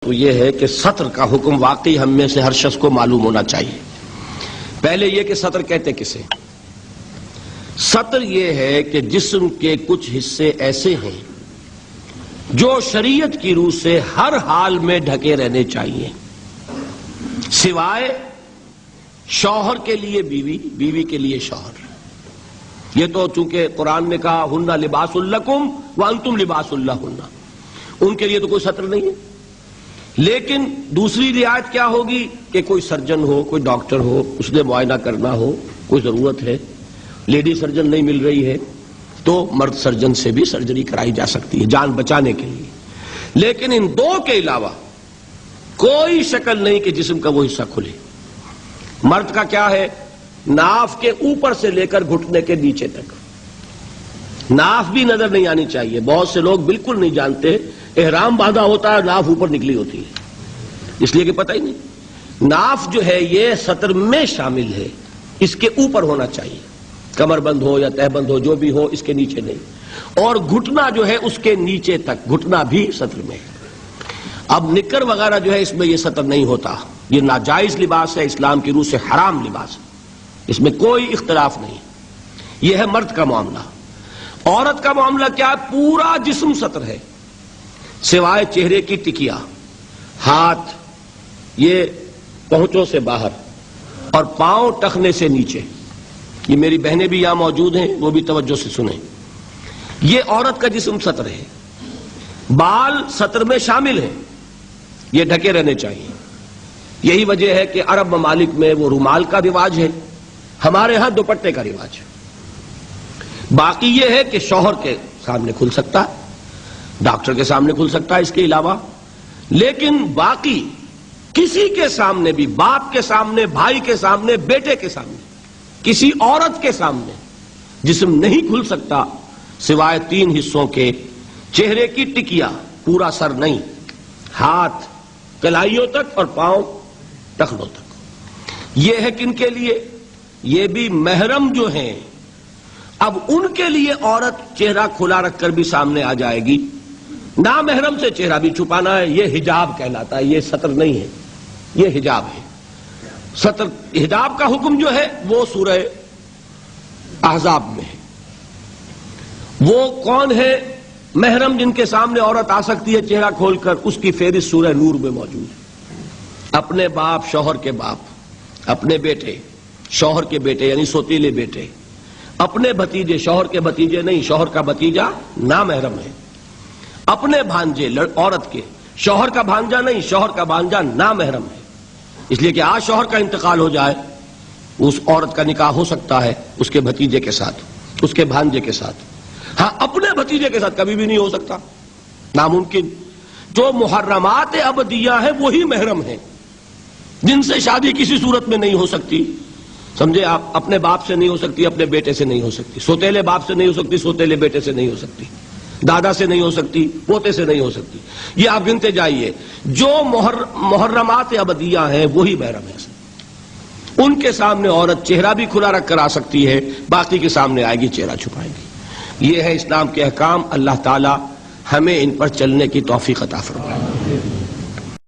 تو یہ ہے کہ سطر کا حکم واقعی ہم میں سے ہر شخص کو معلوم ہونا چاہیے۔ پہلے یہ کہ سطر کہتے کسے؟ سطر یہ ہے کہ جسم کے کچھ حصے ایسے ہیں جو شریعت کی روح سے ہر حال میں ڈھکے رہنے چاہیے، سوائے شوہر کے لیے بیوی، بیوی کے لیے شوہر۔ یہ تو چونکہ قرآن نے کہا ہن لباس لکم وانتم لباس لہن، ان کے لیے تو کوئی سطر نہیں ہے۔ لیکن دوسری رعایت کیا ہوگی کہ کوئی سرجن ہو، کوئی ڈاکٹر ہو، اس نے معائنہ کرنا ہو، کوئی ضرورت ہے، لیڈی سرجن نہیں مل رہی ہے تو مرد سرجن سے بھی سرجری کرائی جا سکتی ہے جان بچانے کے لیے۔ لیکن ان دو کے علاوہ کوئی شکل نہیں کہ جسم کا وہ حصہ کھلے۔ مرد کا کیا ہے؟ ناف کے اوپر سے لے کر گھٹنے کے نیچے تک، ناف بھی نظر نہیں آنی چاہیے۔ بہت سے لوگ بالکل نہیں جانتے، احرام باندھا ہوتا ہے ناف اوپر نکلی ہوتی ہے، اس لیے کہ پتہ ہی نہیں۔ ناف جو ہے یہ سطر میں شامل ہے، اس کے اوپر ہونا چاہیے، کمر بند ہو یا تہ بند ہو جو بھی ہو، اس کے نیچے نہیں۔ اور گھٹنا جو ہے اس کے نیچے تک، گھٹنا بھی سطر میں ہے۔ اب نکر وغیرہ جو ہے اس میں یہ سطر نہیں ہوتا، یہ ناجائز لباس ہے، اسلام کی روح سے حرام لباس ہے، اس میں کوئی اختلاف نہیں۔ یہ ہے مرد کا معاملہ۔ عورت کا معاملہ کیا؟ پورا جسم سطر ہے سوائے چہرے کی ٹکیا، ہاتھ یہ پہنچوں سے باہر، اور پاؤں ٹخنے سے نیچے۔ یہ میری بہنیں بھی یہاں موجود ہیں، وہ بھی توجہ سے سنیں۔ یہ عورت کا جسم سطر ہے، بال سطر میں شامل ہیں، یہ ڈھکے رہنے چاہیے۔ یہی وجہ ہے کہ عرب ممالک میں وہ رومال کا رواج ہے، ہمارے ہاں دوپٹے کا رواج ہے۔ باقی یہ ہے کہ شوہر کے سامنے کھل سکتا ہے، ڈاکٹر کے سامنے کھل سکتا ہے اس کے علاوہ، لیکن باقی کسی کے سامنے بھی، باپ کے سامنے، بھائی کے سامنے، بیٹے کے سامنے، کسی عورت کے سامنے جسم نہیں کھل سکتا سوائے تین حصوں کے: چہرے کی ٹکیا، پورا سر نہیں، ہاتھ کلائیوں تک اور پاؤں ٹخنوں تک۔ یہ ہے کن کے لیے؟ یہ بھی محرم جو ہیں۔ اب ان کے لیے عورت چہرہ کھلا رکھ کر بھی سامنے آ جائے گی، نامحرم سے چہرہ بھی چھپانا ہے، یہ حجاب کہلاتا ہے، یہ سطر نہیں ہے، یہ حجاب ہے۔ سطر حجاب کا حکم جو ہے وہ سورہ احزاب میں ہے۔ وہ کون ہے محرم جن کے سامنے عورت آ سکتی ہے چہرہ کھول کر؟ اس کی فہرست سورہ نور میں موجود ہے۔ اپنے باپ، شوہر کے باپ، اپنے بیٹے، شوہر کے بیٹے یعنی سوتیلے بیٹے، اپنے بھتیجے، شوہر کے بھتیجے نہیں، شوہر کا بھتیجا نامحرم ہے، اپنے بھانجے عورت کے، شوہر کا بھانجا نہیں، شوہر کا بھانجا نامحرم ہے۔ اس لیے کہ آج شوہر کا انتقال ہو جائے، اس عورت کا نکاح ہو سکتا ہے اس کے بھتیجے کے ساتھ، اس کے بھانجے کے ساتھ۔ ہاں اپنے بھتیجے کے ساتھ کبھی بھی نہیں ہو سکتا، ناممکن۔ جو محرمات ابدیہ ہیں وہی محرم ہیں، جن سے شادی کسی صورت میں نہیں ہو سکتی، سمجھے آپ؟ اپنے باپ سے نہیں ہو سکتی، اپنے بیٹے سے نہیں ہو سکتی، سوتیلے باپ سے نہیں ہو سکتی، سوتیلے بیٹے سے نہیں ہو سکتی، دادا سے نہیں ہو سکتی، پوتے سے نہیں ہو سکتی۔ یہ آپ گنتے جائیے، جو محرمات ابدیہ ہیں وہی محرم ہے۔ ان کے سامنے عورت چہرہ بھی کھلا رکھ کر آ سکتی ہے، باقی کے سامنے آئے گی چہرہ چھپائے گی۔ یہ ہے اسلام کے احکام۔ اللہ تعالی ہمیں ان پر چلنے کی توفیق عطا فرمائے۔